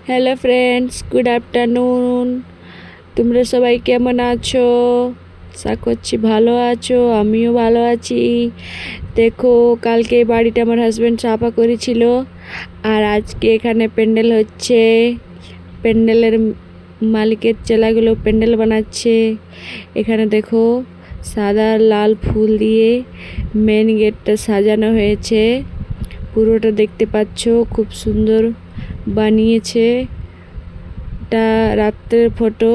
Hello friends, good afternoon. তোমরা সবাই কেমন আছো? আশা করছি ভালো আছো, আমিও ভালো আছি। দেখো, কালকে বাড়িটা আমার হাজব্যান্ড সাফা করেছিল, আর আজকে এখানে প্যান্ডেল হচ্ছে। প্যান্ডেলের মালিকের ছেলেগুলো প্যান্ডেল বানাচ্ছে। এখানে দেখো, সাদা লাল ফুল দিয়ে মেন গেটটা সাজানো হয়েছে। পুরোটা দেখতে পাচ্ছ, খুব সুন্দর বানিয়েছে। এটা রাত্রের ফটো।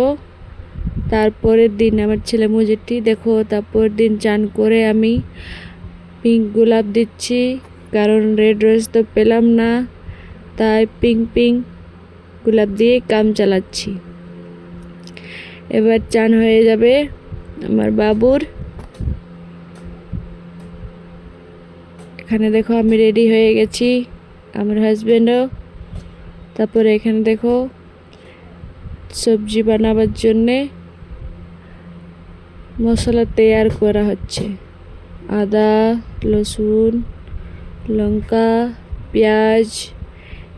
তারপরের দিন আমার ছেলে মুজিটি দেখো, তারপরের দিন চান করে আমি পিঙ্ক গোলাপ দিচ্ছি, কারণ রেড রোজ তো পেলাম না, তাই পিঙ্ক গোলাপ দিয়ে কাম চালাচ্ছি। এবার চান হয়ে যাবে আমার বাবুর। এখানে দেখো আমি রেডি হয়ে গেছি, আমার হাজব্যান্ডও। তারপরে এখানে দেখো সবজি বানাবার জন্যে মশলা তৈয়ার করা হচ্ছে। আদা, রসুন, লঙ্কা, পেঁয়াজ।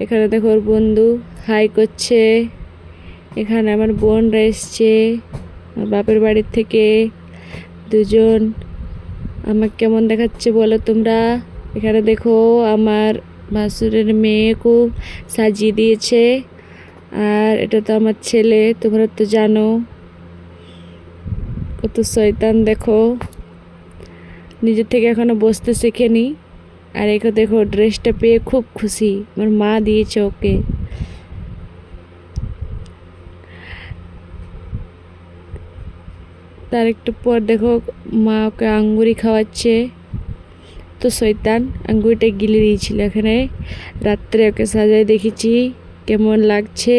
এখানে দেখো ওর বন্ধু হাই করছে। এখানে আমার বোনরা এসছে আমার বাপের বাড়ির থেকে, দুজন। আমাকে কেমন দেখাচ্ছে বলো তোমরা? এখানে দেখো আমার ভাসুরের মেয়েকেও সাজিয়ে দিয়েছে। আর এটা তো আমার ছেলে, তোমরা তো জানো কত শয়তান। দেখো, নিজের থেকে এখনো বসতে শেখেনি। আর একে দেখো, ড্রেসটা পেয়ে খুব খুশি, আমার মা দিয়েছে ওকে। তার একটু পর দেখো মা ওকে আঙ্গুরি খাওয়াচ্ছে। তো শয়তান আঙ্গুরিটা গিলে দিয়েছিল। এখানে রাত্রে ওকে সাজায় দেখেছি কেমন লাগছে।